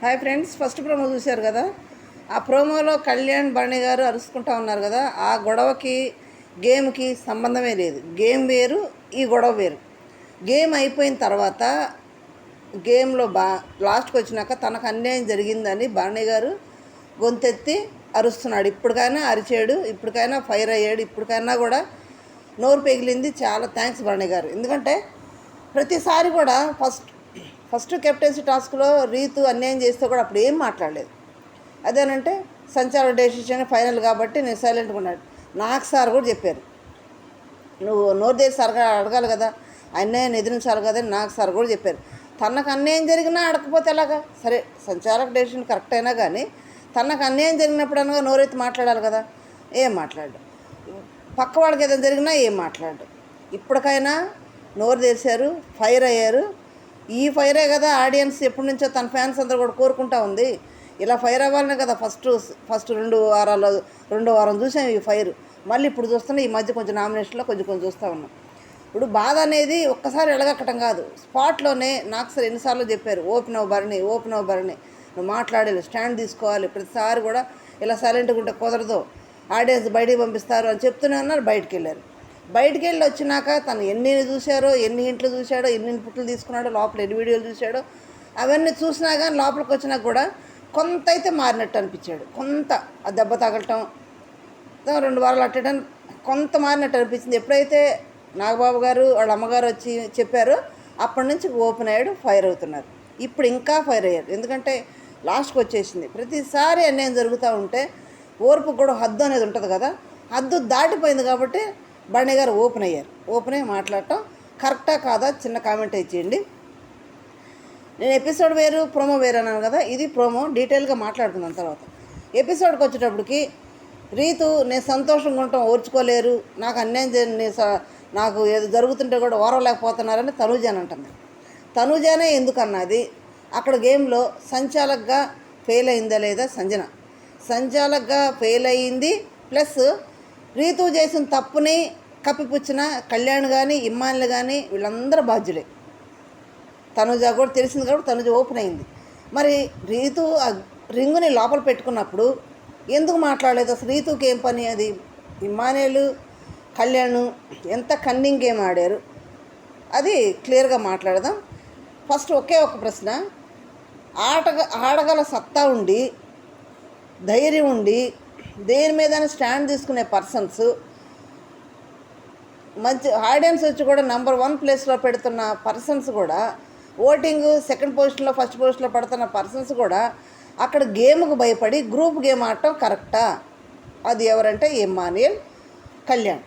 Hi friends, first promo చూశారు కదా. ఆ ప్రోమోలో కళ్యాణ్ భరణి గారు అరుచుకుంటూ ఉన్నారు కదా. ఆ గొడవకి గేమ్కి సంబంధమే లేదు. గేమ్ వేరు, ఈ గొడవ వేరు. గేమ్ అయిపోయిన తర్వాత గేమ్లో లాస్ట్కి వచ్చినాక తనకు అన్యాయం జరిగిందని భరణి గారు గొంతెత్తి అరుస్తున్నాడు. ఇప్పటికైనా అరిచాడు, ఇప్పటికైనా ఫైర్ అయ్యాడు, ఇప్పటికైనా కూడా నోరు పెగిలింది. చాలా థ్యాంక్స్ భరణి గారు. ఎందుకంటే ప్రతిసారి కూడా ఫస్ట్ కెప్టెన్సీ టాస్క్లో రీతు అన్యాయం చేస్తే కూడా అప్పుడు ఏం మాట్లాడలేదు. అదేనంటే సంచాలక డెసిషన్ ఫైనల్ కాబట్టి నేను సైలెంట్గా ఉన్నాడు. నాకు సార్ కూడా చెప్పారు, నువ్వు నోరు తెరిచి సార్గా అడగాలి కదా, అన్యాయం ఎదిరించాలి కదా అని నాకు సార్ కూడా చెప్పారు. తనకు అన్యాయం జరిగినా అడగకపోతే ఎలాగా? సరే, సంచాలక డెసిషన్ కరెక్ట్ అయినా కానీ తనకు అన్యాయం జరిగినప్పుడు అనగా నోరెత్తి మాట్లాడాలి కదా. ఏం మాట్లాడు. పక్క వాళ్ళకి ఏదైనా జరిగినా ఏం మాట్లాడు. ఇప్పటికైనా నోరు తెరిచారు, ఫైర్ అయ్యారు. ఈ ఫైరే కదా ఆడియన్స్ ఎప్పటి నుంచో తన ఫ్యాన్స్ అందరూ కూడా కోరుకుంటా ఉంది. ఇలా ఫైర్ అవ్వాలనే కదా ఫస్ట్ 2 వారాలు 2వ వారం చూసాం ఈ ఫైర్. మళ్ళీ ఇప్పుడు చూస్తున్నా, ఈ మధ్య కొంచెం నామినేషన్లో కొంచెం చూస్తూ ఉన్నాం. ఇప్పుడు బాధ అనేది ఒక్కసారి ఎడగక్కటం కాదు, స్పాట్లోనే. నాకు సార్ ఎన్నిసార్లు చెప్పారు, ఓపెన్ అవ్వ భరణి, నువ్వు మాట్లాడాలి, స్టాండ్ తీసుకోవాలి. ప్రతిసారి కూడా ఇలా సైలెంట్గా ఉంటే కుదరదు, ఆడియన్స్ బయటికి పంపిస్తారు అని చెప్తూనే ఉన్నారు. బయటికి వెళ్ళారు. బయటికి వెళ్ళి వచ్చినాక తను ఎన్ని చూశారో, ఎన్ని ఇంట్లు చూశాడో, ఎన్ని ఇన్పుట్లు తీసుకున్నాడో, లోపల ఎన్ని వీడియోలు చూశాడో, అవన్నీ చూసినా కానీ లోపలికి వచ్చినాక కూడా కొంత అయితే మారినట్టు అనిపించాడు. కొంత ఆ దెబ్బ తగలటం, 2 వారాలు అట్టడం, కొంత మారినట్టు అనిపించింది. ఎప్పుడైతే నాగబాబు గారు వాళ్ళ అమ్మగారు వచ్చి చెప్పారో అప్పటి నుంచి ఓపెన్ అయ్యాడు, ఫైర్ అవుతున్నారు. ఇప్పుడు ఇంకా ఫైర్ అయ్యారు. ఎందుకంటే లాస్ట్కి వచ్చేసింది. ప్రతిసారి అన్యాయం జరుగుతూ ఉంటే ఓర్పు కూడా హద్దు అనేది ఉంటుంది కదా, హద్దు దాటిపోయింది. కాబట్టి భరణి గారు ఓపెన్ అయ్యారు. ఓపెన్ అయ్యి మాట్లాడటం కరెక్టా కాదా చిన్న కామెంట్ ఇచ్చేయండి. నేను ఎపిసోడ్ వేరు, ప్రోమో వేరు అన్నాను కదా. ఇది ప్రోమో, డీటెయిల్గా మాట్లాడుకున్నాను. తర్వాత ఎపిసోడ్కి వచ్చేటప్పటికి రీతు నేను సంతోషంగా ఉండటం ఓర్చుకోలేరు, నాకు అన్యాయం నాకు ఏదో జరుగుతుంటే కూడా ఓరవలేకపోతున్నారని తనూజాని అంటుంది. తనూజానే ఎందుకన్నది అక్కడ గేమ్లో సంచాలకగా ఫెయిల్ అయిందా లేదా సంచాలకగా ఫెయిల్ అయ్యింది. ప్లస్ రీతు చేసిన తప్పుని కప్పిపుచ్చిన కళ్యాణ్ కానీ ఇమ్మాన్లు కానీ వీళ్ళందరూ బాధ్యులే. తనుజ కూడా తెలిసింది కాబట్టి తనుజ ఓపెన్ అయింది. మరి రీతు ఆ రింగుని లోపల పెట్టుకున్నప్పుడు ఎందుకు మాట్లాడలేదు అసలు? రీతుకి ఏం పని అది? ఇమ్మానేలు కళ్యాణ్ ఎంత కన్నింగ్ గేమ్ ఆడారు, అది క్లియర్గా మాట్లాడదాం. ఫస్ట్ ఒకే ఒక ప్రశ్న, ఆడగల సత్తా ఉండి, ధైర్యం ఉండి, దేని మీద స్టాండ్ తీసుకునే పర్సన్స్, మంచి ఆడియన్స్ వచ్చి కూడా నెంబర్ 1 ప్లేస్లో పెడుతున్న పర్సన్స్ కూడా, ఓటింగ్ సెకండ్ పొజిషన్లో ఫస్ట్ పొజిషన్లో పడుతున్న పర్సన్స్ కూడా అక్కడ గేమ్కు భయపడి గ్రూప్ గేమ్ ఆడటం కరెక్టా? అది ఎవరంటే ఇమ్మాన్యుయల్, కళ్యాణ్.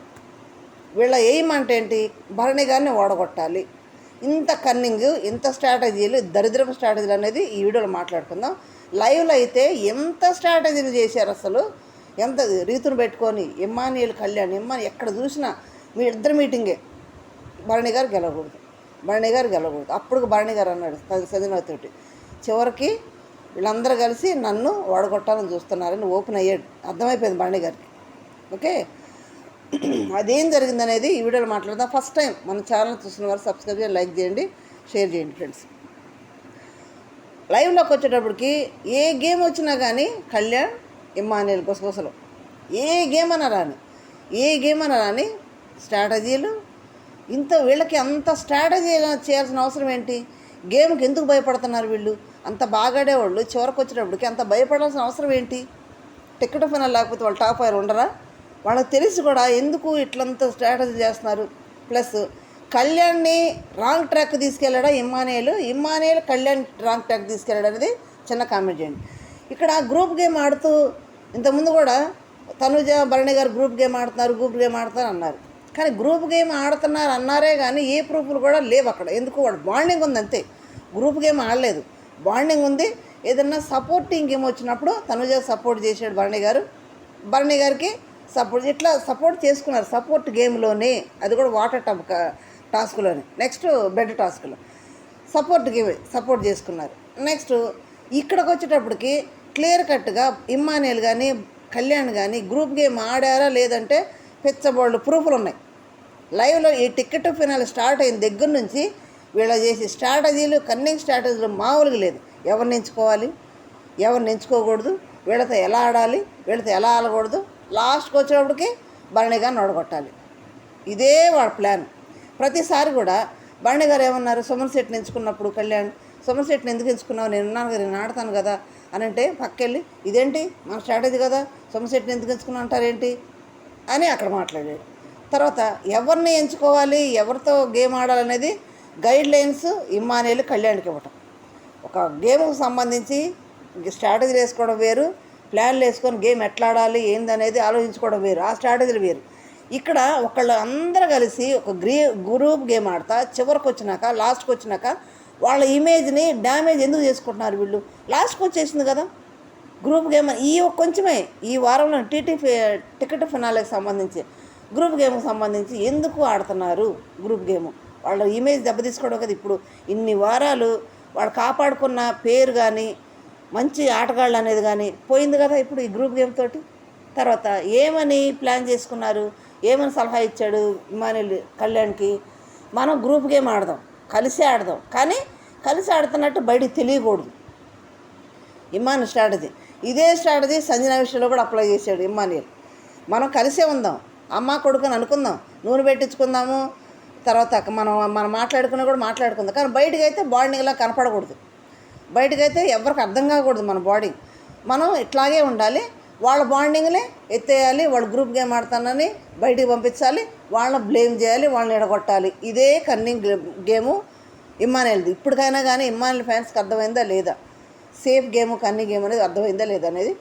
వీళ్ళ ఎయిమ్ అంటే ఏంటి? భరణి గారిని ఓడగొట్టాలి. ఇంత కన్నింగ్, ఇంత స్ట్రాటజీలు, దరిద్రపు స్ట్రాటజీలు అనేది ఈ వీడియోలో మాట్లాడుకుందాం. లైవ్లో అయితే ఎంత స్ట్రాటజీలు చేశారు అసలు, ఎంత రీతును పెట్టుకొని. ఇమ్మాన్యుయల్, కళ్యాణ్, ఎక్కడ చూసినా మీ ఇద్దరు మీటింగే. భరణి గారు గెలవకూడదు. అప్పుడు భరణి గారు అన్నాడు సంజనాతోటి, చివరికి వీళ్ళందరూ కలిసి నన్ను ఓడగొట్టాలని చూస్తున్నారని ఓపెన్ అయ్యాడు. అర్థమైపోయింది భరణి గారికి. ఓకే, అదేం జరిగిందనేది ఈ వీడియోలో మాట్లాడదాం. ఫస్ట్ టైం మన ఛానల్ చూస్తున్న వారు సబ్స్క్రైబ్ చేయండి, లైక్ చేయండి, షేర్ చేయండి ఫ్రెండ్స్. లైవ్లోకి వచ్చేటప్పటికి ఏ గేమ్ వచ్చినా కానీ కళ్యాణ్ ఇమ్మాన్యుయల్ గుసగుసలు, ఏ గేమ్ అన్నా రాని స్ట్రాటజీలు. వీళ్ళకి అంత స్ట్రాటజీ చేయాల్సిన అవసరం ఏంటి? గేమ్కి ఎందుకు భయపడుతున్నారు వీళ్ళు? అంత బాగాడేవాళ్ళు చివరికి వచ్చేటప్పటికి అంత భయపడాల్సిన అవసరం ఏంటి? టికెట్ ఫైనల్ లేకపోతే వాళ్ళు టాప్ 5 ఉండరా? వాళ్ళకి తెలిసి కూడా ఎందుకు ఇట్లంత స్ట్రాటజీ చేస్తున్నారు? ప్లస్ కళ్యాణ్ని రాంగ్ ట్రాక్ తీసుకెళ్ళాడా ఇమ్మాన్యుయల్ కళ్యాణ్ రాంగ్ ట్రాక్ తీసుకెళ్ళాడు అనేది చిన్న కామెంట్ చేయండి. ఇక్కడ గ్రూప్ గేమ్ ఆడుతూ ఇంతకుముందు కూడా తనుజ భరణి గారు గ్రూప్ గేమ్ ఆడుతున్నారు అన్నారు. కానీ గ్రూప్ గేమ్ ఆడుతున్నారు అన్నారే కానీ ఏ ప్రూఫ్లు కూడా లేవు అక్కడ. ఎందుకు? వాడు బాండింగ్ ఉంది అంతే, గ్రూప్ గేమ్ ఆడలేదు. బాండింగ్ ఉంది. ఏదన్నా సపోర్టింగ్ గేమ్ వచ్చినప్పుడు తనుజ సపోర్ట్ చేశాడు భరణి గారికి సపోర్ట్, ఇట్లా సపోర్ట్ చేసుకున్నారు సపోర్ట్ గేమ్లోనే. అది కూడా వాటర్ టబ్ టాస్క్లోనే. నెక్స్ట్ బెడ్ టాస్క్లో సపోర్ట్ చేసుకున్నారు. నెక్స్ట్ ఇక్కడికి వచ్చేటప్పటికి క్లియర్ కట్గా ఇమ్మాన్యుయల్ కానీ కళ్యాణ్ కానీ గ్రూప్ గేమ్ ఆడారా లేదంటే పెచ్చబోళ్ళు ప్రూఫ్లు ఉన్నాయి. లైవ్లో ఈ టికెట్ ఫైనల్ స్టార్ట్ అయిన దగ్గర నుంచి వీళ్ళ చేసే స్ట్రాటజీలు, కన్నింగ్ స్ట్రాటజీలు మామూలుగా లేదు. ఎవరిని ఎంచుకోవాలి, ఎవరిని ఎంచుకోకూడదు, వీళ్ళతో ఎలా ఆడాలి, వీళ్ళతో ఎలా ఆడకూడదు, లాస్ట్కి వచ్చేటప్పటికి భరణి గారిని ఓడగొట్టాలి. ఇదే వాళ్ళ ప్లాన్. ప్రతిసారి కూడా భరణి గారు ఏమన్నారు, సుమన్ శెట్టిని ఎంచుకున్నప్పుడు కళ్యాణ్, సుమన్ శెట్టిని ఎందుకు ఎంచుకున్నావు, నేను ఉన్నాను కదా, నేను ఆడతాను కదా అని అంటే పక్కెళ్ళి ఇదేంటి మన స్ట్రాటజీ కదా, సుమన్ శెట్టిని ఎందుకు ఎంచుకున్నా అంటారేంటి అని అక్కడ మాట్లాడాడు. తర్వాత ఎవరిని ఎంచుకోవాలి, ఎవరితో గేమ్ ఆడాలనేది గైడ్ లైన్స్ ఇమ్మానుయేల్ కళ్యాణ్కి ఇవ్వటం. ఒక గేమ్కి సంబంధించి స్ట్రాటజీలు వేసుకోవడం వేరు, ప్లాన్లు వేసుకొని గేమ్ ఎట్లా ఆడాలి ఏందనేది ఆలోచించుకోవడం వేరు, ఆ స్ట్రాటజీలు వేరు. ఇక్కడ ఒకళ్ళు అందరూ కలిసి ఒక గ్రూప్ గేమ్ ఆడతా చివరికి వచ్చినాక లాస్ట్కి వచ్చినాక వాళ్ళ ఇమేజ్ని డ్యామేజ్ ఎందుకు చేసుకుంటున్నారు వీళ్ళు? లాస్ట్కి వచ్చేసింది కదా గ్రూప్ గేమ్. కొంచెమే ఈ వారంలో టికెట్ ఫినాలేకి సంబంధించి గ్రూప్ గేమ్కి సంబంధించి ఎందుకు ఆడుతున్నారు గ్రూప్ గేమ్? వాళ్ళ ఇమేజ్ దెబ్బతీసుకోవడం కదా. ఇప్పుడు ఇన్ని వారాలు వాళ్ళు కాపాడుకున్న పేరు కానీ మంచి ఆటగాళ్ళు అనేది కానీ పోయింది కదా ఇప్పుడు ఈ గ్రూప్ గేమ్ తోటి. తర్వాత ఏమని ప్లాన్ చేసుకున్నారు, ఏమని సలహా ఇచ్చాడు ఇమ్మానుయేల్ కళ్యాణ్కి, మనం గ్రూప్ గేమ్ ఆడదాం, కలిసి ఆడదాం, కానీ కలిసి ఆడుతున్నట్టు బయటికి తెలియకూడదు. ఇమ్మానుయేల్ స్ట్రాటజీ ఇదే స్ట్రాటజీ సంజన విషయంలో కూడా అప్లై చేశాడు ఇమ్మానుయేల్. మనం కలిసే ఉందాం, అమ్మ కొడుకుని అనుకుందాం, నూనె పెట్టించుకుందాము, తర్వాత మనం మాట్లాడుకున్నా కూడా మాట్లాడుకుందాం, కానీ బయటకు అయితే బాండింగ్లా కనపడకూడదు, బయటకైతే ఎవరికి అర్థం కాకూడదు మన బాండింగ్. మనం ఇట్లాగే ఉండాలి, వాళ్ళ బాండింగ్లే ఎత్తేయాలి, వాళ్ళు గ్రూప్ గేమ్ ఆడతానని బయటికి పంపించాలి, వాళ్ళని బ్లేమ్ చేయాలి, వాళ్ళని ఎడగొట్టాలి. ఇదే కన్నింగ్ గేము ఇమ్మానుయేల్ది. ఇప్పటికైనా కానీ ఇమ్మానుయేల్ ఫ్యాన్స్కి అర్థమైందా లేదా, సేఫ్ గేము కన్నీ గేమ్ అనేది అర్థమైందా లేదా అనేది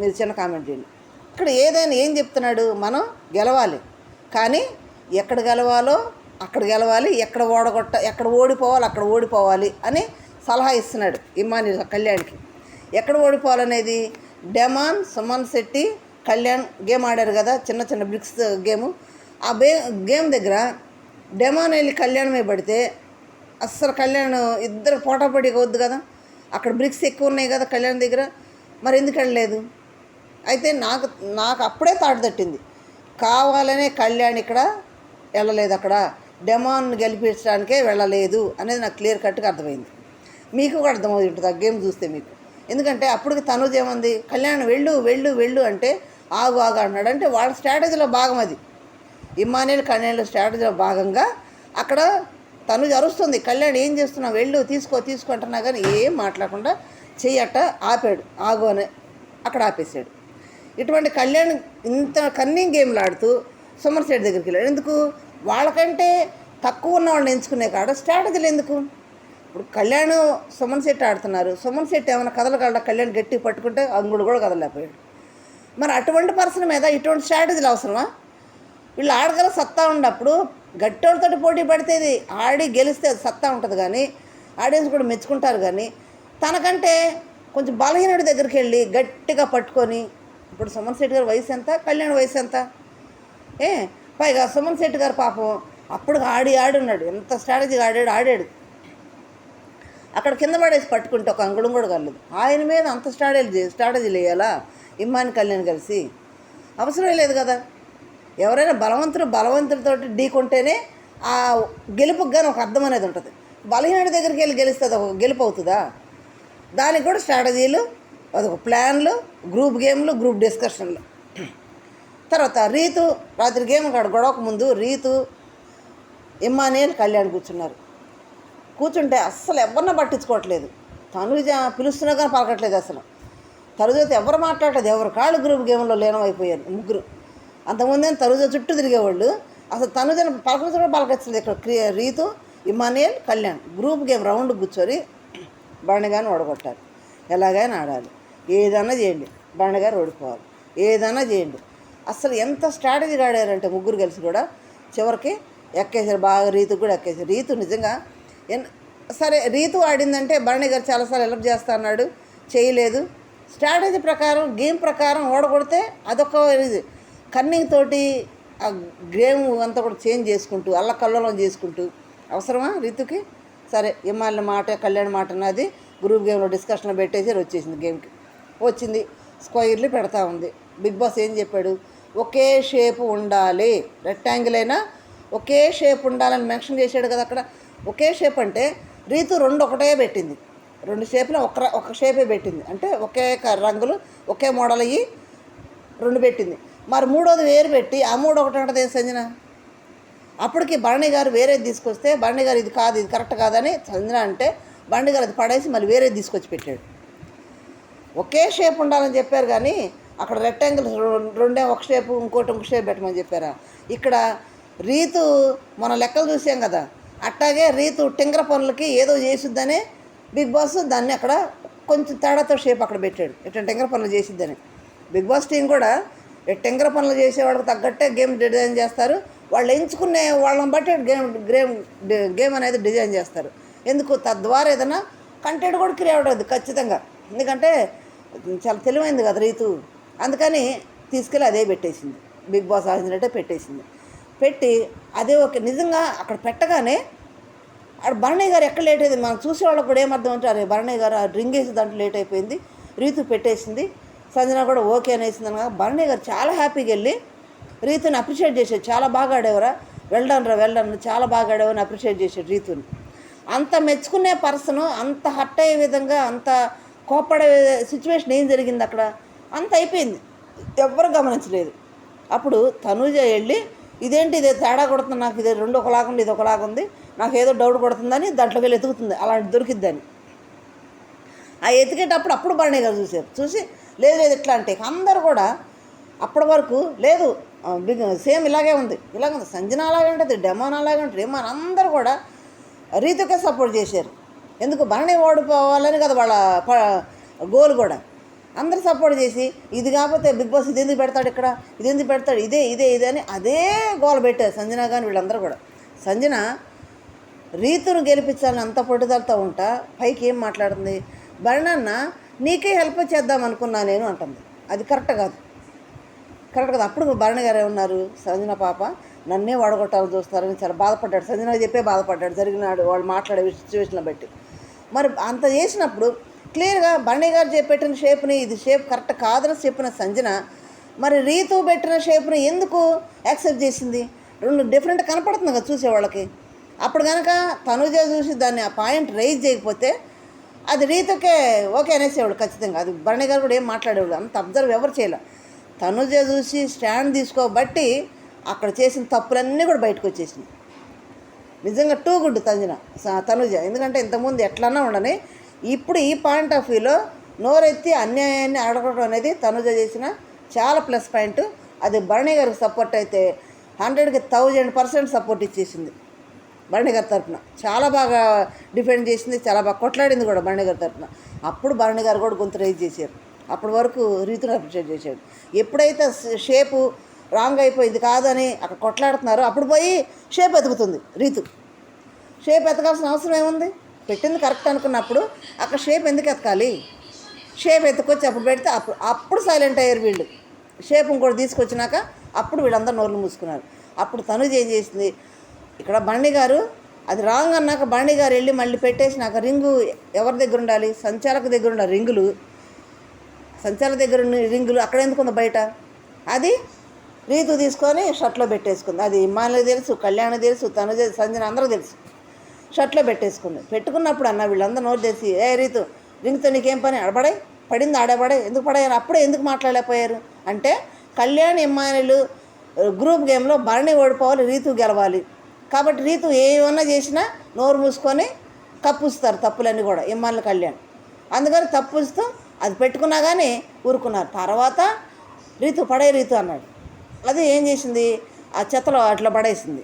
మీరు చిన్న కామెంట్ చేయండి. ఇక్కడ ఏదైనా ఏం చెప్తున్నాడు, మనం గెలవాలి, కానీ ఎక్కడ గెలవాలో అక్కడ గెలవాలి, ఎక్కడ ఓడిపోవాలి అక్కడ ఓడిపోవాలి అని సలహా ఇస్తున్నాడు ఇమ్మానుయేల్ కళ్యాణ్కి. ఎక్కడ ఓడిపోవాలనేది డెమాన్, సుమన్ శెట్టి, కళ్యాణ్ గేమ్ ఆడారు కదా, చిన్న చిన్న బ్రిక్స్ గేము. ఆ గేమ్ దగ్గర డెమాన్ వెళ్ళి కళ్యాణ్ మీద పడితే అస్సలు కళ్యాణ్ ఇద్దరు పోటాపోటీ వద్దు కదా, అక్కడ బ్రిక్స్ ఎక్కువ ఉన్నాయి కదా కళ్యాణ్ దగ్గర, మరి ఎందుకు వెళ్ళలేదు? అయితే నాకు అప్పుడే తాడు తట్టింది, కావాలనే కళ్యాణ్ ఇక్కడ వెళ్ళలేదు, అక్కడ డెమాన్ గెలిపించడానికే వెళ్ళలేదు అనేది నాకు క్లియర్ కట్గా అర్థమైంది. మీకు కూడా అర్థమవుతుంది ఉంటుంది ఆ గేమ్ చూస్తే మీకు. ఎందుకంటే అప్పటికి తనుజ్ ఏమంది, కళ్యాణ్ వెళ్ళు వెళ్ళు వెళ్ళు అంటే ఆగు అన్నాడు. అంటే వాళ్ళ స్ట్రాటజీలో భాగం అది, ఇమ్మానుయేల్ కళ్యాణ్ స్ట్రాటజీలో భాగంగా అక్కడ తనుజ్ అరుస్తుంది, కళ్యాణ్ ఏం చేస్తున్నావు, వెళ్ళు తీసుకో అంటున్నా, కానీ ఏం మాట్లాడకుండా చెయ్యట ఆపాడు, ఆగు అని అక్కడ ఆపేసాడు. ఇటువంటి కళ్యాణ్ ఇంత కన్నింగ్ గేమ్లు ఆడుతూ సుమన్ శెట్టి దగ్గరికి వెళ్ళాడు. ఎందుకు? వాళ్ళకంటే తక్కువ ఉన్న వాళ్ళని ఎంచుకునే కాడ స్ట్రాటజీలు ఎందుకు? ఇప్పుడు కళ్యాణ్ సుమన్ శెట్టి ఆడుతున్నారు, సుమన్ శెట్టి ఏమైనా కదలగలడా, కళ్యాణ్ గట్టి పట్టుకుంటే అంగుడు కూడా కదలలేకపోయాడు. మరి అటువంటి పర్సన్ మీద ఇటువంటి స్ట్రాటజీలు అవసరమా? వీళ్ళు ఆడగల సత్తా ఉన్నప్పుడు గట్టోడితోటి పోటీ పడితే ఆడి గెలిస్తే సత్తా ఉంటుంది, కానీ ఆడియన్స్ కూడా మెచ్చుకుంటారు. కానీ తనకంటే కొంచెం బలహీనుడి దగ్గరికి వెళ్ళి గట్టిగా పట్టుకొని, ఇప్పుడు సుమన్ శెట్టి గారి వయసు ఎంత, కళ్యాణ్ వయసు ఎంత, పైగా సుమన్ శెట్టి గారు పాపం అప్పుడు ఆడి ఉన్నాడు, ఎంత స్ట్రాటజీగా ఆడాడు, అక్కడ కింద పడేసి పట్టుకుంటే ఒక అంగుళం కూడా కలదు. ఆయన మీద అంత స్ట్రాటజీలు వేయాలా ఇమ్మాన్ కళ్యాణ్ కలిసి? అవసరమే లేదు కదా. ఎవరైనా బలవంతుడితో ఢీకొంటేనే ఆ గెలుపుకి కానీ ఒక అర్థం అనేది ఉంటుంది. బలహీనుడి దగ్గరికి వెళ్ళి గెలిస్తే ఒక గెలుపు అవుతుందా? దానికి కూడా స్ట్రాటజీలు, అదొక ప్లాన్లు, గ్రూప్ గేమ్లు, గ్రూప్ డిస్కషన్లు. తర్వాత రీతు రాత్రి గేమ్ కాడ గొడవకు ముందు రీతు, ఇమ్మానుయేల్, కళ్యాణ్ కూర్చుంటే అస్సలు ఎవరిని పట్టించుకోవట్లేదు. తనుజ పిలుస్తున్నా కానీ పలకట్లేదు అసలు. తనుజతో ఎవరు మాట్లాడలేదు, ఎవరు కాళ్ళు గ్రూప్ గేమ్లో లీనమైపోయారు ముగ్గురు. అంతకుముందే తనుజ చుట్టూ తిరిగేవాళ్ళు, అసలు తనుజను పలకరించడం పలకరించలేదు. ఇక్కడ Ritu, Emmanuel, Kalyan group game round కూర్చొని బండిగాని ఓడగొట్టారు. ఎలాగైనా ఆడాలి, ఏదైనా చేయండి, బండిగారు ఓడిపోవాలి, ఏదైనా చేయండి. అసలు ఎంత స్ట్రాటజీగా ఆడారంటే ముగ్గురు కలిసి కూడా చివరికి ఎక్కేసారు, బాగా రీతుకు కూడా ఎక్కేసారు. రీతు నిజంగా సరే రీతు ఆడిందంటే భరణి గారు చాలాసార్లు హెల్ప్ చేస్తా అన్నాడు, చేయలేదు. స్ట్రాటజీ ప్రకారం గేమ్ ప్రకారం ఓడగొడితే అదొక ఇది కన్నింగ్ తోటి ఆ గేమ్ అంతా కూడా చేంజ్ చేసుకుంటూ అల్లకల్లోలం చేసుకుంటూ అవసరమా రీతుకి? సరే ఇమ్మానుయేల్ మాట, కళ్యాణ్ మాట అన్నది గ్రూప్ గేమ్లో డిస్కషన్లో పెట్టేసి వచ్చేసింది. గేమ్కి వచ్చింది, స్క్వైర్లు పెడతా ఉంది. బిగ్ బాస్ ఏం చెప్పాడు? ఒకే షేప్ ఉండాలి, రెక్టాంగిల్ అయినా ఒకే షేప్ ఉండాలని మెన్షన్ చేశాడు కదా. అక్కడ ఒకే షేప్ అంటే రీతు 2 ఒకటే పెట్టింది, 2 షేపులు ఒక షేపే పెట్టింది. అంటే ఒకే రంగులు ఒకే మోడల్ అయ్యి 2 పెట్టింది. మరి మూడోది వేరు పెట్టి ఆ 3 ఒకటి ఉంటుంది సంజన. అప్పటికి భరణి గారు వేరేది తీసుకొస్తే భరణి గారు ఇది కాదు, ఇది కరెక్ట్ కాదని సంజన అంటే భరణి గారు అది పడేసి మళ్ళీ వేరేది తీసుకొచ్చి పెట్టాడు. ఒకే షేప్ ఉండాలని చెప్పారు కానీ అక్కడ రెక్టాంగిల్ రెండే ఒక షేపు ఇంకోటి షేప్ పెట్టమని చెప్పారా? ఇక్కడ రీతు మన లెక్కలు చూసాం కదా, అట్టాగే రీతు టింగర పనులకి ఏదో చేసిద్దని బిగ్ బాస్ దాన్ని అక్కడ కొంచెం తేడాతో షేప్ అక్కడ పెట్టాడు. ఇట్లా టింగర పనులు చేసిద్దని. బిగ్ బాస్ టీం కూడా టింగర పనులు చేసేవాళ్ళకి తగ్గట్టే గేమ్ డిజైన్ చేస్తారు. వాళ్ళు ఎంచుకునే వాళ్ళని బట్టి గేమ్ అనేది డిజైన్ చేస్తారు. ఎందుకు? తద్వారా ఏదైనా కంటెంట్ కూడా క్రియేట్ అవుతుంది ఖచ్చితంగా. ఎందుకంటే చాలా తెలివైంది కదా రీతు. అందుకని తీసుకెళ్ళి అదే పెట్టేసింది. బిగ్ బాస్ ఆడినట్టే పెట్టేసింది. పెట్టి అదే ఒక నిజంగా అక్కడ పెట్టగానే అక్కడ భరణి గారు ఎక్కడ లేట్ అయింది మనం చూసేవాళ్ళకి కూడా ఏమర్థం అంటే అరే భరణి గారు ఆ డ్రింక్ వేసి దాంట్లో లేట్ అయిపోయింది, రీతు పెట్టేసింది, సంజన కూడా ఓకే అనేసింది అనగా భరణి గారు చాలా హ్యాపీగా వెళ్ళి రీతుని అప్రిషియేట్ చేశాడు. చాలా బాగా ఆడేవరా, వెళ్ళను చాలా బాగా ఆడేవని అప్రిషియేట్ చేశాడు రీతుని. అంత మెచ్చుకునే పర్సను అంత హర్ట్ అయ్యే విధంగా అంత కోప్పడే సిచ్యువేషన్ ఏం జరిగింది అక్కడ? అంత అయిపోయింది, ఎవ్వరు గమనించలేదు. అప్పుడు తనూజ వెళ్ళి ఇదేంటి ఇదే తేడా కొడుతుంది, నాకు ఇది 2 ఒకలాగుంది, ఇది ఒకలాగుంది, నాకు ఏదో డౌట్ కొడుతుందని దాంట్లోకి వెళ్ళి ఎతుకుతుంది, అలాంటి దొరికిద్దని. ఆ ఎతికేటప్పుడు అప్పుడు భరణి గారు చూశారు. చూసి లేదు ఇట్లా అంటే అందరు కూడా అప్పటి వరకు లేదు సేమ్ ఇలాగే ఉంది సంజన అలాగే ఉంటుంది, డెమోన్ అలాగే ఉంటుంది ఏమో అందరూ కూడా రీతుకే సపోర్ట్ చేశారు. ఎందుకు? భరణి ఓడిపోవాలని కదా వాళ్ళ గోల్ కూడా. అందరు సపోర్ట్ చేసి ఇది కాకపోతే బిగ్ బాస్ ఇది ఎందుకు పెడతాడు, ఇక్కడ ఇది ఎందుకు పెడతాడు, ఇదే అని అదే గోల్ పెట్టారు సంజన కానీ వీళ్ళందరూ కూడా. సంజన రీతును గెలిపించాలని అంత పట్టుదలతో ఉంటా పైకి ఏం మాట్లాడుతుంది, భరణన్న నీకే హెల్ప్ చేద్దాం అనుకున్నా నేను అంటుంది. అది కరెక్ట్ కాదు. అప్పుడు భరణి గారు ఏమన్నారు, సంజన పాప నన్నే వాడగొట్టాలని చూస్తారని చాలా బాధపడ్డాడు. సంజన చెప్పే బాధపడ్డాడు జరిగినాడు వాళ్ళు మాట్లాడే సిచ్యువేషన్లో బట్టి. మరి అంత చేసినప్పుడు క్లియర్గా భరణి గారు పెట్టిన షేప్ని ఇది షేప్ కరెక్ట్ కాదని చెప్పిన సంజన మరి రీతు పెట్టిన షేప్ని ఎందుకు యాక్సెప్ట్ చేసింది? 2 డిఫరెంట్ కనపడుతుంది కదా చూసేవాళ్ళకి. అప్పుడు కనుక తనుజ చూసి దాన్ని ఆ పాయింట్ రైజ్ చేయకపోతే అది రీతుకే ఓకే అనేసేవాడు ఖచ్చితంగా. అది భరణి గారు కూడా ఏం మాట్లాడేవాడు, అంత అబ్జర్వ్ ఎవరు చేయలే. తనుజ చూసి స్టాండ్ తీసుకోబట్టి అక్కడ చేసిన తప్పులన్నీ కూడా బయటకు వచ్చేసినాయి. నిజంగా టూ గుడ్ తనుజ. ఎందుకంటే ఇంతకుముందు ఎట్లన్నా ఉండని ఇప్పుడు ఈ పాయింట్ ఆఫ్ వ్యూలో నోరెత్తి అన్యాయాన్ని అడగడం అనేది తనుజ చేసిన చాలా ప్లస్ పాయింట్. అది భరణి గారికి సపోర్ట్ అయితే 100కి 1000% సపోర్ట్ ఇచ్చేసింది భరణి గారి తరఫున. చాలా బాగా డిఫెండ్ చేసింది, చాలా బాగా కొట్లాడింది కూడా భరణి గారి తరఫున. అప్పుడు భరణి గారు కూడా గొంతు రైజ్ చేశారు. అప్పటి వరకు రీతుని అప్రిషియేట్ చేశాడు. ఎప్పుడైతే షేపు రాంగ్ అయిపోయింది కాదని అక్కడ కొట్లాడుతున్నారో అప్పుడు పోయి షేప్ ఎతుకుతుంది రీతు. షేప్ ఎతకాల్సిన అవసరం ఏముంది? పెట్టింది కరెక్ట్ అనుకున్నప్పుడు అక్కడ షేప్ ఎందుకు ఎతకాలి? షేప్ ఎత్తుకొచ్చి అప్పుడు పెడితే అప్పుడు సైలెంట్ అయ్యారు వీళ్ళు. షేప్ ఇంకోటి తీసుకొచ్చినాక అప్పుడు వీళ్ళందరూ నోర్లు మూసుకున్నారు. అప్పుడు తనుజ ఏం చేసింది, ఇక్కడ భరణి గారు అది రాంగ్ అన్నాక భరణి గారు వెళ్ళి మళ్ళీ పెట్టేసి నాకు రింగు ఎవరి దగ్గర ఉండాలి? సంచాలక దగ్గర ఉండాలి రింగులు. సంచాలక దగ్గర రింగులు అక్కడ ఎందుకు ఉంది బయట? అది రీతు తీసుకొని షర్ట్లో పెట్టేసుకుంది. అది ఇమ్మానికి తెలుసు, కళ్యాణ్ తెలుసు, తనుజ సంజన అందరూ తెలుసు. షర్ట్లో పెట్టేసుకుంది. పెట్టుకున్నప్పుడు అన్న వీళ్ళందరూ నోరు తెసి ఏ రీతు రింగ్తో నీకేం పని ఆడబడే పడింది ఆడబడే ఎందుకు పడారు అప్పుడే ఎందుకు మాట్లాడలేకపోయారు అంటే కళ్యాణ్ ఇమ్మానులు గ్రూప్ గేమ్లో భరణి ఓడిపోవాలి, రీతు గెలవాలి. కాబట్టి రీతు ఏమన్నా చేసినా నోరు మూసుకొని కప్పుస్తారు తప్పులన్నీ కూడా ఇమ్మానులు కళ్యాణ్. అందుకని తప్పుస్తూ అది పెట్టుకున్నా కానీ ఊరుకున్నారు. తర్వాత రీతు రీతు అన్నాడు. అది ఏం చేసింది, ఆ చెత్తలో అట్లా పడేసింది.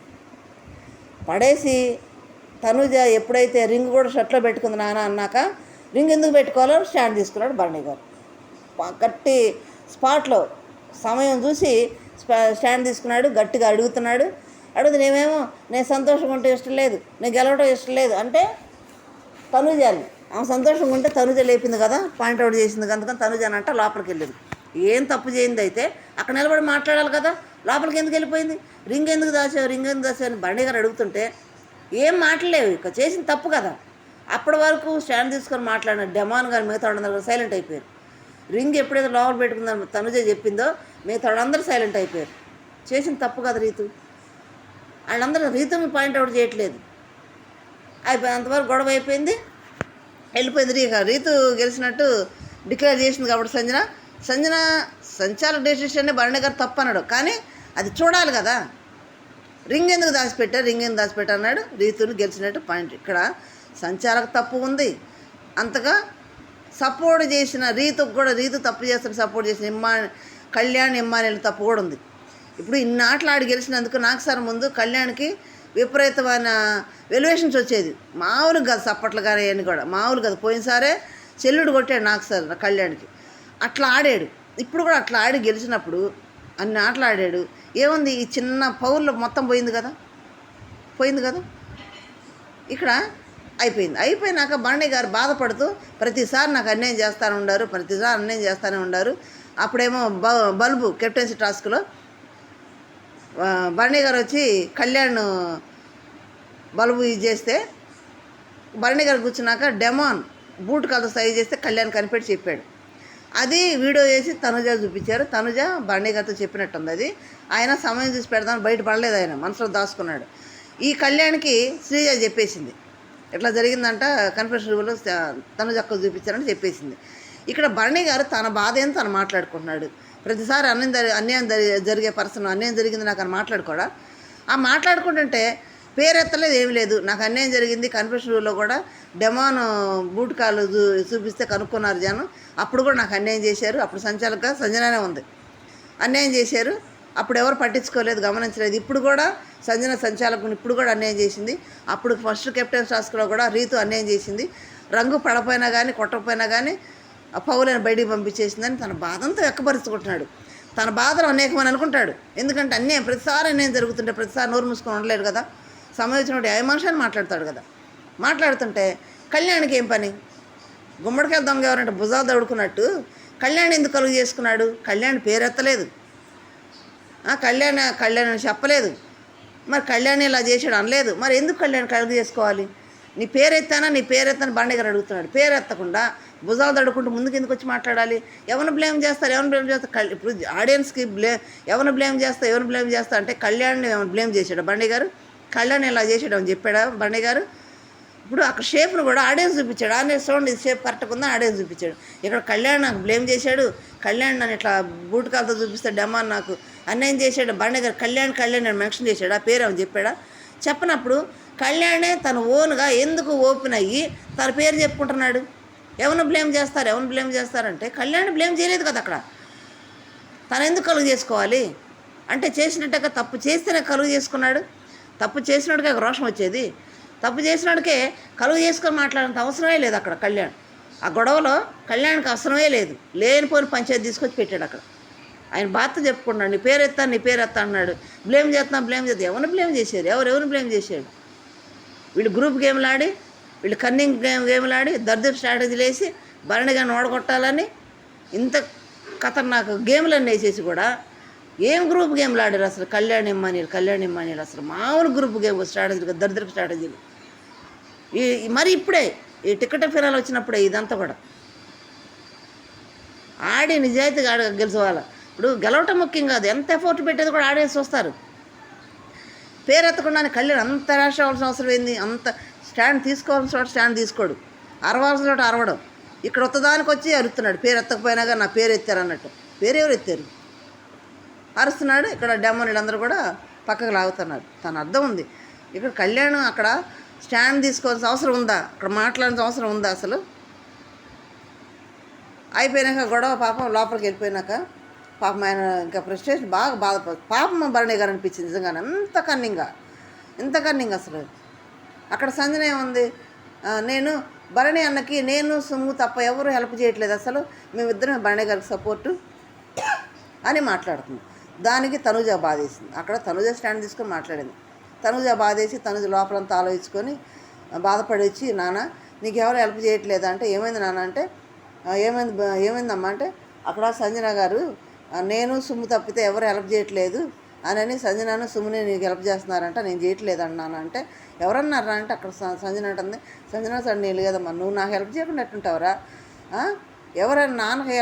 పడేసి తనుజ ఎప్పుడైతే రింగ్ కూడా షర్ట్లో పెట్టుకుంది నాన్న అన్నాక రింగ్ ఎందుకు పెట్టుకోవాలో స్టాండ్ తీసుకున్నాడు భరణి గారు. గట్టి స్పాట్లో సమయం చూసి స్టాండ్ తీసుకున్నాడు. గట్టిగా అడుగుతున్నాడు. నేనేమో నేను సంతోషంగా ఉంటే ఇష్టం లేదు, నేను గెలవడం ఇష్టం లేదు అంటే తనుజాని ఆమె సంతోషంగా ఉంటే తనుజ లేపింది కదా, పాయింట్అవుట్ చేసింది కదా, అందుకని తనుజాని అంటే లోపలికి వెళ్ళింది. ఏం తప్పు చేయింది అయితే అక్కడ నిలబడి మాట్లాడాలి కదా, లోపలికి ఎందుకు వెళ్ళిపోయింది? రింగ్ ఎందుకు దాచావు అని భరణి గారు అడుగుతుంటే ఏం మాట్లాడలేవు, ఇక చేసిన తప్పు కదా. అప్పటి వరకు స్టాండ్ తీసుకొని మాట్లాడిన డెమాన్ గారు మిగతా వాళ్ళందరూ సైలెంట్ అయిపోయారు. రింగ్ ఎప్పుడైతే లోపల పెట్టుకుందని తనుజ చెప్పిందో మిగతా వాళ్ళందరూ సైలెంట్ అయిపోయారు. చేసిన తప్పు కదా రీతు. వాళ్ళందరూ రీతుని పాయింట్అవుట్ చేయట్లేదు. అయిపోయి అంతవరకు గొడవ అయిపోయింది. వెళ్ళిపోయింది. రీతు గెలిచినట్టు డిక్లేర్ చేసింది కాబట్టి సంజన సంచాలక డెసిషన్ని భరణి గారు తప్పు అన్నాడు, కానీ అది చూడాలి కదా. రింగ్ ఎందుకు దాచిపెట్టారు అన్నాడు. రీతుని గెలిచినట్టు పాయింట్. ఇక్కడ సంచాలక తప్పు ఉంది, అంతగా సపోర్ట్ చేసిన రీతు తప్పు చేస్తున్న సపోర్ట్ చేసిన కళ్యాణ్ ఇమ్మానిల తప్పు కూడా ఉంది. ఇప్పుడు ఇన్ని ఆటలు ఆడి గెలిచినందుకు నాకు సార్ ముందు కళ్యాణ్కి విపరీతమైన వెల్యువేషన్స్ వచ్చేది. మామూలుగా కాదు, సప్పట్లు కానీ అని కూడా మామూలు కాదు. పోయినసారే చెల్లుడు కొట్టాడు నాకు సార్ కళ్యాణ్కి. అట్లా ఆడాడు. ఇప్పుడు కూడా అట్లా ఆడి గెలిచినప్పుడు అన్ని ఆటలు ఆడాడు. ఏముంది, ఈ చిన్న పౌర్లు మొత్తం పోయింది కదా. ఇక్కడ అయిపోయినాక భరణి గారు బాధపడుతూ ప్రతిసారి నాకు అన్యాయం చేస్తూనే ఉండారు. అప్పుడేమో బల్బు కెప్టెన్సీ టాస్క్లో భరణి గారు వచ్చి కళ్యాణ్ బల్బు ఇది చేస్తే భరణి గారు కూర్చున్నాక డెమాన్ బూట్ కాదు సైజ్ చేస్తే కళ్యాణ్ కనిపెట్టి చెప్పాడు. అది వీడియో చేసి తనుజ చూపించారు. తనుజ భరణి గారితో చెప్పినట్టుంది. అది ఆయన సమయం చూసి పెడదామని బయట పడలేదు, ఆయన మనసులో దాచుకున్నాడు. ఈ కళ్యాణ్కి శ్రీజ చెప్పేసింది, ఎట్లా జరిగిందంట కన్ఫెషన్ రూమ్లో తనుజ అక్క చూపించారని చెప్పేసింది. ఇక్కడ భరణి గారు తన బాధ ఏంతో తను మాట్లాడుకుంటున్నాడు. ప్రతిసారి అన్యాయం జరిగే పర్సన్ అన్యాయం జరిగింది నాకు అని మాట్లాడుకోడా. ఆ మాట్లాడుకుంటుంటే పేరెత్తలేదు, ఏమి లేదు. నాకు అన్యాయం జరిగింది. కన్ఫెషన్ రూమ్లో కూడా డెమాన్ బూట్ కాలు చూపిస్తే కనుక్కున్నారు జనం. అప్పుడు కూడా నాకు అన్యాయం చేశారు. అప్పుడు సంజననే ఉంది, అన్యాయం చేశారు. అప్పుడు ఎవరు పట్టించుకోలేదు, గమనించలేదు. ఇప్పుడు కూడా సంచాలకుని ఇప్పుడు కూడా అన్యాయం చేసింది. అప్పుడు ఫస్ట్ కెప్టెన్ టాస్క్లో కూడా రీతు అన్యాయం చేసింది. రంగు పడపోయినా కానీ కొట్టకపోయినా కానీ పౌలను బయటికి పంపించేసిందని తన బాధంతో వెక్కపరుచుకుంటున్నాడు. తన బాధలు అనేకమని అనుకుంటాడు. ఎందుకంటే అన్యాయం ప్రతిసారి అన్యాయం జరుగుతుంటే ప్రతిసారి నోరు మూసుకొని ఉండలేడు కదా. సంబంధించినప్పుడు ఏ మనిషిని మాట్లాడతాడు కదా. మాట్లాడుతుంటే కళ్యాణ్కి ఏం పని? గుమ్మడికాయ దొంగ ఎవరంటే భుజాలు దడుకున్నట్టు కళ్యాణ్ ఎందుకు కలుగు చేసుకున్నాడు? కళ్యాణ్ పేరెత్తలేదు, కళ్యాణ్ అని చెప్పలేదు. మరి కళ్యాణ్ ఇలా చేసాడు అనలేదు. మరి ఎందుకు కళ్యాణ్ కలుగు చేసుకోవాలి? నీ పేరెత్తాను బండి గారు అడుగుతున్నాడు. పేరెత్తకుండా భుజాలు దడుకుంటూ ముందుకు ఎందుకు వచ్చి మాట్లాడాలి? ఎవరిని బ్లేమ్ చేస్తారు? ఇప్పుడు ఆడియన్స్కి ఎవరిని బ్లేమ్ చేస్తా అంటే కళ్యాణ్ని బ్లేమ్ చేశాడు బండి గారు. కళ్యాణ్ ఇలా చేసాడు అని చెప్పాడా బండి గారు? ఇప్పుడు అక్కడ షేప్ను కూడా ఆడియన్స్ చూపించాడు. ఆడియన్స్ చూడండి ఇది షేప్ కరెక్ట్గా ఉందని ఆడియన్స్ చూపించాడు. ఇక్కడ కళ్యాణ్ నాకు బ్లేమ్ చేశాడు. కళ్యాణ్ నన్ను ఇట్లా బూట్ కాలతో చూపిస్తే డెమాన్ నాకు అన్యాయం చేశాడు. బండి గారు కళ్యాణ్ అని మెన్షన్ చేశాడు. ఆ పేరు అని చెప్పాడా? చెప్పినప్పుడు కళ్యాణే తన ఓన్గా ఎందుకు ఓపెన్ అయ్యి తన పేరు చెప్పుకుంటున్నాడు? ఎవరిని బ్లేమ్ చేస్తారంటే కళ్యాణ్ బ్లేమ్ చేయలేదు కదా. అక్కడ తను ఎందుకు కలుగు చేసుకోవాలి? అంటే చేసినట్టుగా తప్పు చేస్తేనే కలుగు చేసుకున్నాడు. తప్పు చేసినట్టుగా రోషం వచ్చేది. తప్పు చేసినట్టుకే కలుగు చేసుకొని మాట్లాడేంత అవసరమే లేదు అక్కడ కళ్యాణ్. ఆ గొడవలో కళ్యాణ్కి అవసరమే లేదు. లేనిపోయిన పంచాయతీ తీసుకొచ్చి పెట్టాడు అక్కడ. ఆయన బాధ చెప్పుకున్నాడు. నీ పేరు ఎత్తా అన్నాడు. బ్లేమ్ చేస్తా ఎవరిని బ్లేమ్ చేశారు? ఎవరిని బ్లేమ్ చేశాడు? వీళ్ళు గ్రూప్ గేమ్లు ఆడి, వీళ్ళు కన్నింగ్ గేమ్లు ఆడి దరిద్ర స్ట్రాటజీలు వేసి భరణిగా ఓడగొట్టాలని ఇంత ఖతర్నాకు గేమ్లన్నీ వేసేసి కూడా ఏం గ్రూప్ గేమ్లు ఆడారు అసలు? కళ్యాణ్ ఇమ్మానీలు అసలు మామూలు గ్రూప్ గేమ్ స్ట్రాటజీలు, దరిద్ర స్ట్రాటజీలు. మరి ఇప్పుడే ఈ టికెట్ ఫినాల్ వచ్చినప్పుడే ఇదంతా కూడా ఆడి నిజాయితీగా గెలుచుకోవాలి. ఇప్పుడు గెలవటం ముఖ్యం కాదు, ఎంత ఎఫోర్ట్ పెట్టేది కూడా ఆడేసి వస్తారు. పేరెత్తకుండా కళ్యాణ్ అంత ర్యాష్ అవ్వాల్సిన అవసరం ఏంది? అంత స్టాండ్ తీసుకోవాల్సిన చోట స్టాండ్ తీసుకోడు, అరవాల్సిన చోట అరవడం. ఇక్కడ ఒత్తదానికి వచ్చి అరుస్తున్నాడు. పేరు ఎత్తకపోయినా కానీ నా పేరు ఎత్తారు అన్నట్టు. పేరు ఎవరు ఎత్తారు? అరుస్తున్నాడు. ఇక్కడ డెమోనీలందరూ కూడా పక్కకు లాగుతున్నారు. తన అర్థం ఉంది. ఇక్కడ కళ్యాణ్ అక్కడ స్టాండ్ తీసుకోవాల్సిన అవసరం ఉందా? అక్కడ మాట్లాడాల్సిన అవసరం ఉందా అసలు? అయిపోయినాక గొడవ పాపం లోపలికి వెళ్ళిపోయినాక పాపం ఆయన ఇంకా ఫ్రస్ట్రేషన్ బాగా బాధపడుతుంది. పాపం భరణి గారు అనిపించింది నిజంగానే. ఎంత కన్నింగ్ అసలు. అక్కడ సంజన ఏముంది? నేను భరణి అన్నకి నేను సుమ్ము తప్ప ఎవరు హెల్ప్ చేయట్లేదు, అసలు మేమిద్దరం భరణి గారికి సపోర్టు అని మాట్లాడుతుంది. దానికి తనుజ బాధేసింది. అక్కడ తనుజ స్టాండ్ తీసుకొని మాట్లాడింది. తనుజ బాధేసి తనుజ లోపలంతా ఆలోచించుకొని బాధపడి వచ్చి, నాన్న నీకు ఎవరు హెల్ప్ చేయట్లేదా అంటే, ఏమైంది నాన్న అంటే, ఏమైందమ్మా అంటే, అక్కడ సంజన గారు నేను సుమ్ము తప్పితే ఎవరు హెల్ప్ చేయట్లేదు అని సంజనను సుమ్ముని నీకు హెల్ప్ చేస్తున్నారంట, నేను చేయట్లేదు అన్నాను అంటే, ఎవరన్నారా అంటే అక్కడ సంజన అంటుంది, సంజన సార్ నేను లేదమ్మా, నువ్వు నాకు హెల్ప్ చేయకుండా ఎట్టుంటావురా? ఎవరైనా నాన్నకు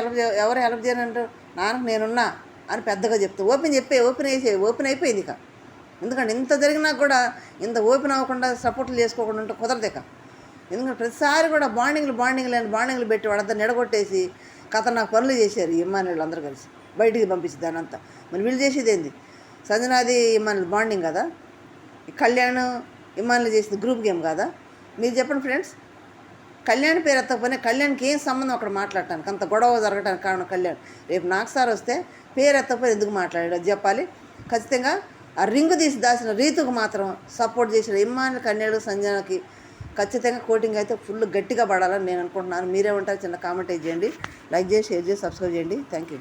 ఎవరు హెల్ప్ చేయనంటారు? నాన్నకు నేనున్నా అని పెద్దగా చెప్తా. ఓపెన్ అయిపోయింది ఇక. ఎందుకంటే ఇంత జరిగినా కూడా ఇంత ఓపెన్ అవ్వకుండా సపోర్ట్లు చేసుకోకుండా ఉంటే కుదరదు ఇక. ఎందుకంటే ప్రతిసారి కూడా బాండింగ్లు పెట్టి వాళ్ళంతా నిడగొట్టేసి ఖతర్నాక్ పనులు చేశారు ఈ ఇమ్మానుయేల్ అందరూ కలిసి బయటికి పంపించి దానంతా. మరి వీళ్ళు చేసేది ఏంది? సంజనాది ఇమ్మానుయేల్ బాండింగ్ కదా, ఈ కళ్యాణ్ ఇమ్మానుయేల్ చేసింది గ్రూప్ గేమ్ కదా? మీరు చెప్పండి ఫ్రెండ్స్. కళ్యాణ్ పేరు ఎత్తకపోయినా కళ్యాణ్కి ఏం సంబంధం అక్కడ మాట్లాడటానికి? అంత గొడవ జరగడానికి కారణం కళ్యాణ్. రేపు నాకు సార్ వస్తే పేరు ఎత్తకపోయి ఎందుకు మాట్లాడాడు అది చెప్పాలి. ఖచ్చితంగా ఆ రింగు తీసి దాచిన రీతుకు మాత్రం సపోర్ట్ చేసిన ఇమ్మానుయేల్, కళ్యాణ్, సంజనకి ఖచ్చితంగా కోటింగ్ అయితే ఫుల్ గట్టిగా పడాలని నేను అనుకుంటున్నాను. మీరేమంటారు? చిన్న కామెంట్ చేయండి, లైక్ చేసి, షేర్ చేసి, సబ్స్క్రైబ్ చేయండి. Thank you.